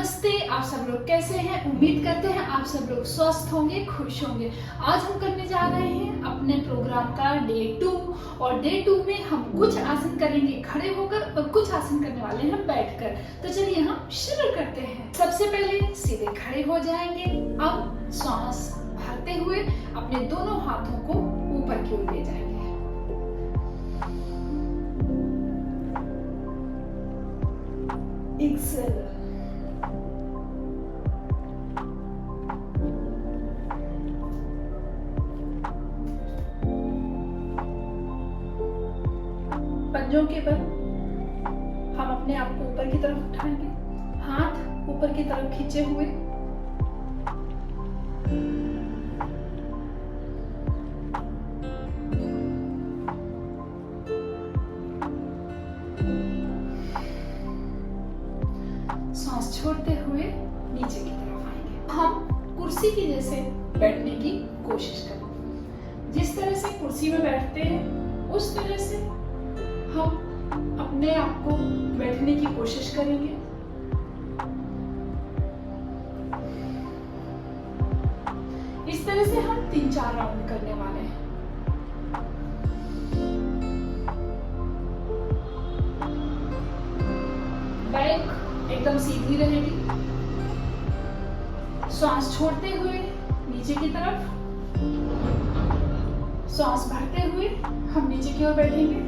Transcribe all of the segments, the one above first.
नमस्ते, आप सब लोग कैसे हैं? उम्मीद करते हैं आप सब लोग स्वस्थ होंगे, खुश होंगे। आज हम करने जा रहे हैं अपने प्रोग्राम का डे 2 और डे 2 में हम कुछ आसन करेंगे खड़े होकर और कुछ आसन करने वाले हैं बैठकर। तो चलिए हम शुरू करते हैं। सबसे पहले सीधे खड़े हो जाएंगे। अब सांस भरते हुए अपने दोनों हाथों को ऊपर की ओर ले जाएंगे। एक्सेल। पंजों के बल हम अपने आप को ऊपर की तरफ उठाएंगे, हाथ ऊपर की तरफ खींचे हुए। सांस छोड़ते हुए नीचे की तरफ आएंगे। हम कुर्सी की जैसे बैठने की कोशिश करें। जिस तरह से कुर्सी में बैठते हैं उस तरह से हम अपने आप को बैठने की कोशिश करेंगे। इस तरह से हम 3-4 राउंड करने वाले हैं। बैक एकदम सीधी रहेगी। सांस छोड़ते हुए नीचे की तरफ, सांस भरते हुए हम नीचे की ओर बैठेंगे।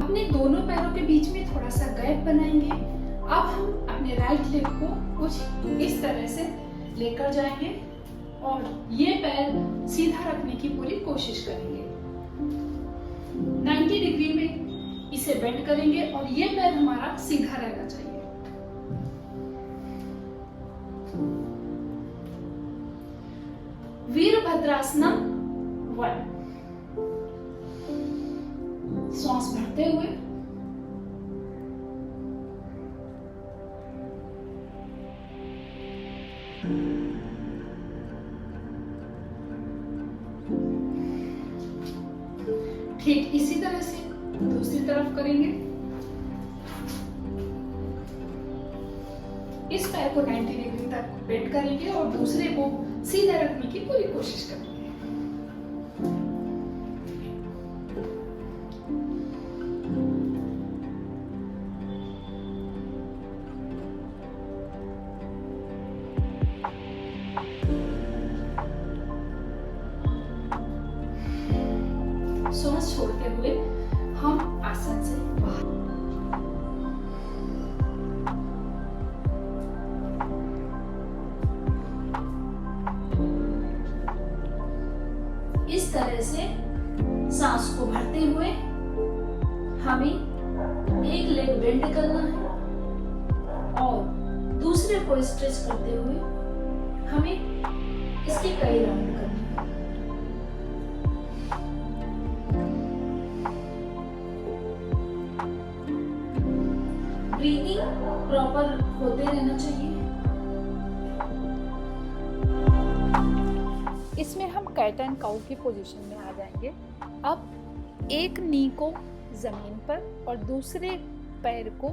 अपने दोनों पैरों के बीच में थोड़ा सा गैप बनाएंगे। अब हम अपने राइट लेग को कुछ इस तरह से लेकर जाएंगे और ये पैर सीधा रखने की पूरी कोशिश करेंगे। 90 डिग्री में इसे बेंड करेंगे और ये पैर हमारा सीधा रहना चाहिए। वीरभद्रासनम 1। सांस भरते हुए ठीक इसी तरह से दूसरी तरफ करेंगे। इस पैर को 90 डिग्री तक बेंड करेंगे और दूसरे को सीधा रखने की पूरी कोशिश करेंगे। सांस छोड़ते हुए हम आसन से बाहर। इस तरह से सांस को भरते हुए हमें एक लेग बेंड करना है और दूसरे को स्ट्रेच करते हुए हमें इसके कई राउंड करने हैं। ब्रीदिंग प्रॉपर होते रहना चाहिए। इसमें हम कैट एंड काउ की पोजीशन में आ जाएंगे। अब एक नी को जमीन पर और दूसरे पैर को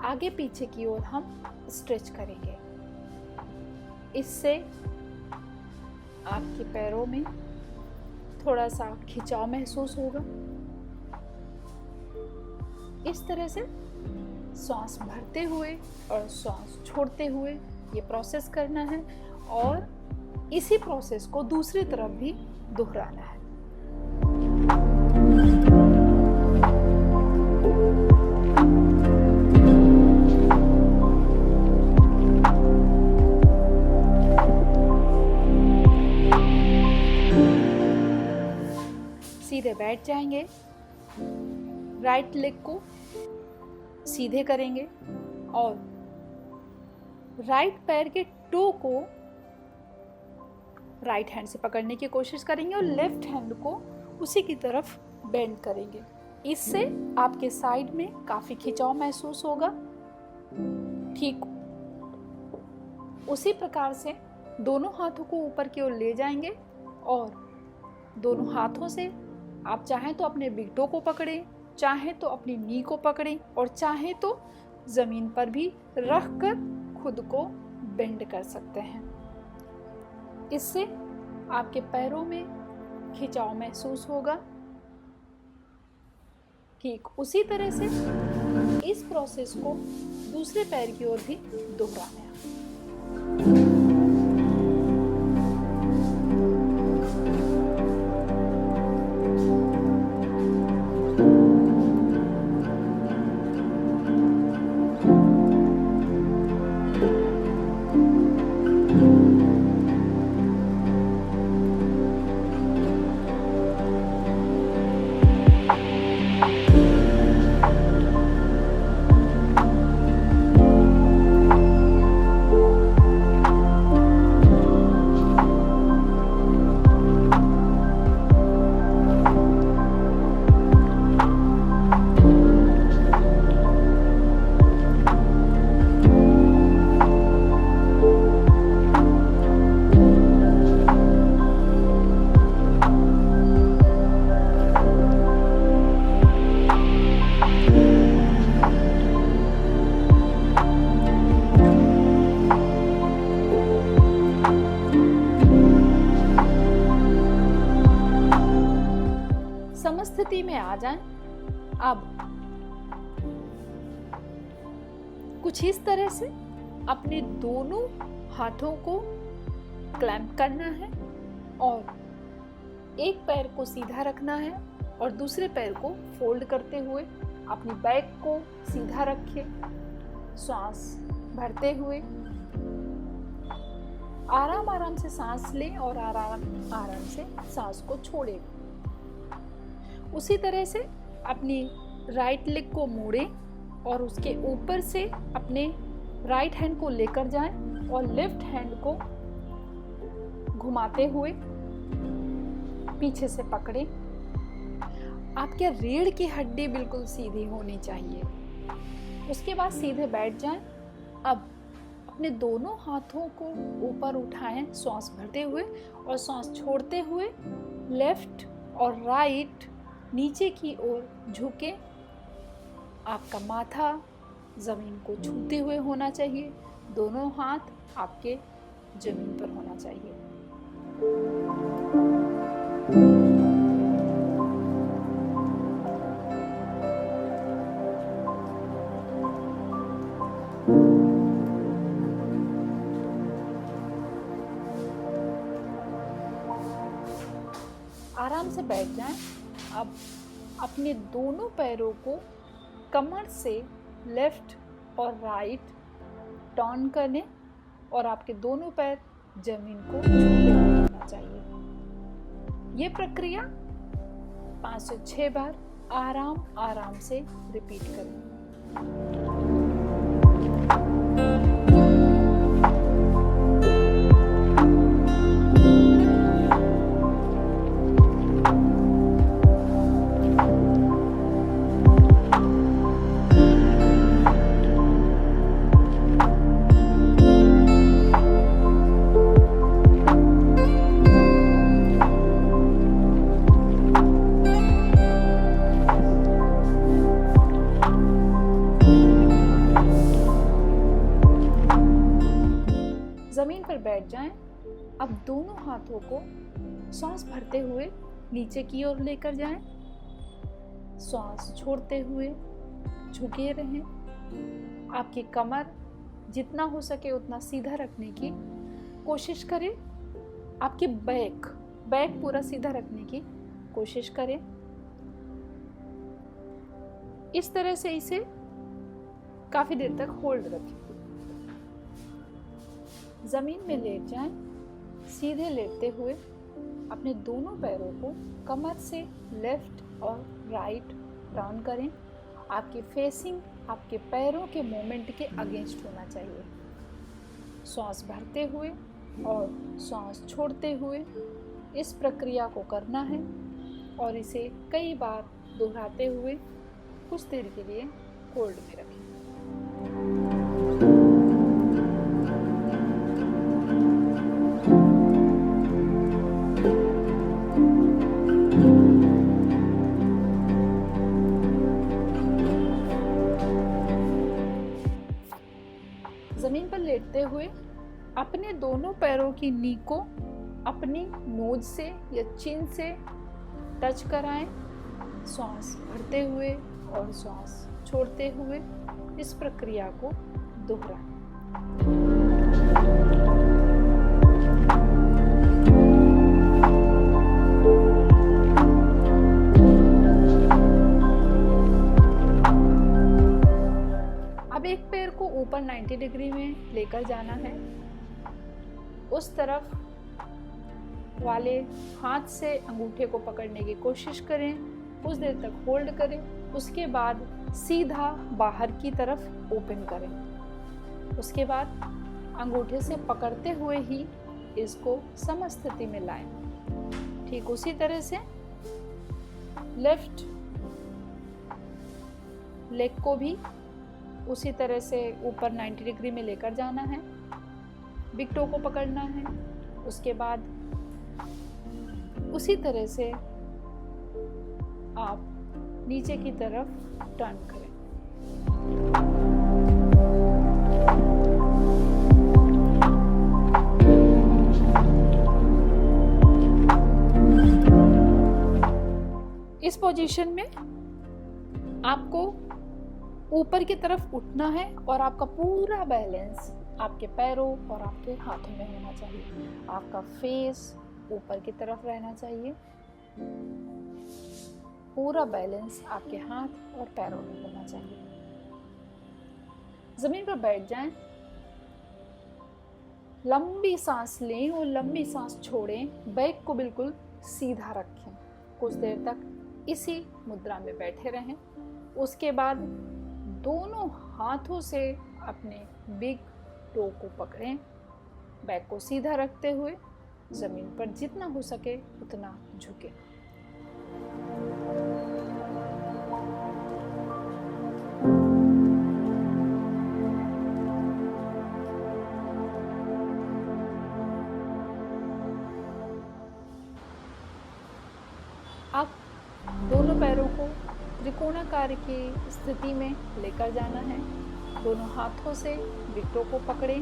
आगे पीछे की ओर हम स्ट्रेच करेंगे। इससे आपके पैरों में थोड़ा सा खिंचाव महसूस होगा। इस तरह से सांस भरते हुए और सांस छोड़ते हुए ये प्रोसेस करना है और इसी प्रोसेस को दूसरी तरफ भी दोहराना है। सीधे बैठ जाएंगे। राइट लेग को सीधे करेंगे और राइट पैर के टो को राइट हैंड से पकड़ने की कोशिश करेंगे और लेफ्ट हैंड को उसी की तरफ बेंड करेंगे। इससे आपके साइड में काफी खिंचाव महसूस होगा। ठीक उसी प्रकार से दोनों हाथों को ऊपर की ओर ले जाएंगे और दोनों हाथों से आप चाहें तो अपने बिग टो को पकड़ें चाहे तो अपनी नी को पकड़ें और चाहे तो ज़मीन पर भी रख कर खुद को बेंड कर सकते हैं। इससे आपके पैरों में खिंचाव महसूस होगा। ठीक उसी तरह से इस प्रोसेस को दूसरे पैर की ओर भी दोहराना है। समस्थिति में आ जाएं। अब कुछ इस तरह से अपने दोनों हाथों को क्लैंप करना है और एक पैर को सीधा रखना है और दूसरे पैर को फोल्ड करते हुए अपनी बैक को सीधा रखें। सांस भरते हुए आराम आराम से सांस लें और आराम आराम से सांस को छोड़ें। उसी तरह से अपनी राइट लेग को मोड़ें और उसके ऊपर से अपने राइट हैंड को लेकर जाएं और लेफ्ट हैंड को घुमाते हुए पीछे से पकड़ें। आपके रीढ़ की हड्डी बिल्कुल सीधी होनी चाहिए। उसके बाद सीधे बैठ जाएं। अब अपने दोनों हाथों को ऊपर उठाएं सांस भरते हुए और सांस छोड़ते हुए लेफ्ट और राइट नीचे की ओर झुके। आपका माथा जमीन को छूते हुए होना चाहिए। दोनों हाथ आपके जमीन पर होना चाहिए। आराम से बैठ जाएं। अब अपने दोनों पैरों को कमर से लेफ्ट और राइट टर्न करें और आपके दोनों पैर जमीन को छूते होना चाहिए। ये प्रक्रिया 5 से 6 बार आराम आराम से रिपीट करें। जमीन पर बैठ जाएं। अब दोनों हाथों को सांस भरते हुए नीचे की ओर लेकर जाएं। सांस छोड़ते हुए झुके रहें। आपकी कमर जितना हो सके उतना सीधा रखने की कोशिश करें। आपकी बैक पूरा सीधा रखने की कोशिश करें। इस तरह से इसे काफी देर तक होल्ड रखें। जमीन में लेट जाएं। सीधे लेटते हुए अपने दोनों पैरों को कमर से लेफ्ट और राइट टर्न करें। आपकी फेसिंग आपके पैरों के मूवमेंट के अगेंस्ट होना चाहिए। सांस भरते हुए और सांस छोड़ते हुए इस प्रक्रिया को करना है और इसे कई बार दोहराते हुए कुछ देर के लिए होल्ड में रखें। लेते हुए अपने दोनों पैरों की नी को अपनी नोज से या चिन से टच कराएं। श्वास भरते हुए और श्वास छोड़ते हुए इस प्रक्रिया को दोहराएं। अब एक पैर को ऊपर 90 डिग्री में लेकर जाना है। उस तरफ वाले हाथ से अंगूठे को पकड़ने की कोशिश करें, कुछ देर तक होल्ड करें, उसके बाद सीधा बाहर की तरफ ओपन करें। उसके बाद अंगूठे से पकड़ते हुए ही इसको समस्थिति में लाएं। ठीक उसी तरह से लेफ्ट लेग को भी उसी तरह से ऊपर 90 डिग्री में लेकर जाना है, बिग टो को पकड़ना है। उसके बाद उसी तरह से आप नीचे की तरफ टर्न करें। इस पोजीशन में आपको ऊपर की तरफ उठना है और आपका पूरा बैलेंस आपके पैरों और आपके हाथों में होना चाहिए। आपका फेस ऊपर की तरफ रहना चाहिए। पूरा बैलेंस आपके हाथ और पैरों में होना चाहिए। जमीन पर बैठ जाएं, लंबी सांस लें और लंबी सांस छोड़ें। बैक को बिल्कुल सीधा रखें। कुछ देर तक इसी मुद्रा में बैठे रहें। उसके बाद दोनों हाथों से अपने बिग टो को पकड़ें। बैक को सीधा रखते हुए जमीन पर जितना हो सके उतना झुकें। अब दोनों पैरों को त्रिकोणाकार की स्थिति में लेकर जाना है। दोनों हाथों से बिग टो को पकड़ें।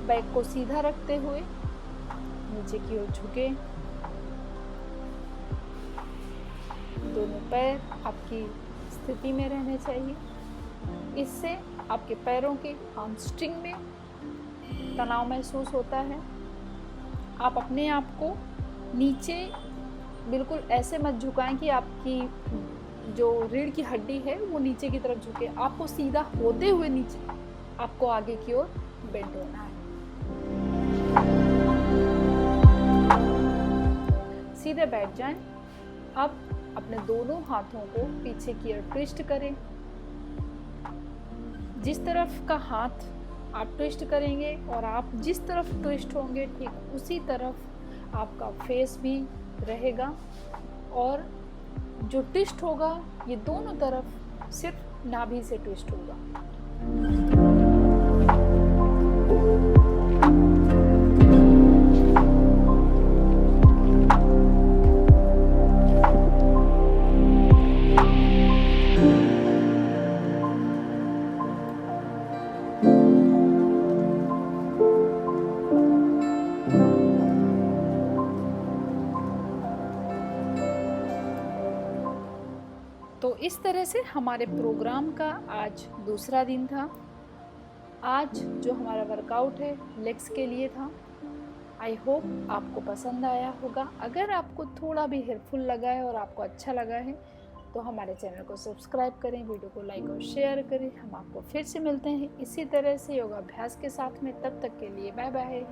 बैक को सीधा रखते हुए नीचे की ओर झुकें। दोनों पैर आपकी स्थिति में रहने चाहिए। इससे आपके पैरों के हैमस्ट्रिंग में तनाव महसूस होता है। आप अपने आप को नीचे बिल्कुल ऐसे मत झुकाएं कि आपकी जो रीढ़ की हड्डी है वो नीचे की तरफ झुके। आपको सीधा होते हुए नीचे आपको आगे की ओर बेंड होना है। सीधे बैठ जाएं। अब अपने दोनों हाथों को पीछे की ओर ट्विस्ट करें। जिस तरफ का हाथ आप ट्विस्ट करेंगे और आप जिस तरफ ट्विस्ट होंगे ठीक उसी तरफ आपका फेस भी रहेगा। और जो ट्विस्ट होगा ये दोनों तरफ सिर्फ नाभि से ट्विस्ट होगा। तो इस तरह से हमारे प्रोग्राम का आज दूसरा दिन था। आज जो हमारा वर्कआउट है लेग्स के लिए था। आई होप आपको पसंद आया होगा। अगर आपको थोड़ा भी हेल्पफुल लगा है और आपको अच्छा लगा है तो हमारे चैनल को सब्सक्राइब करें, वीडियो को लाइक और शेयर करें। हम आपको फिर से मिलते हैं इसी तरह से योगाभ्यास के साथ में। तब तक के लिए बाय बाय।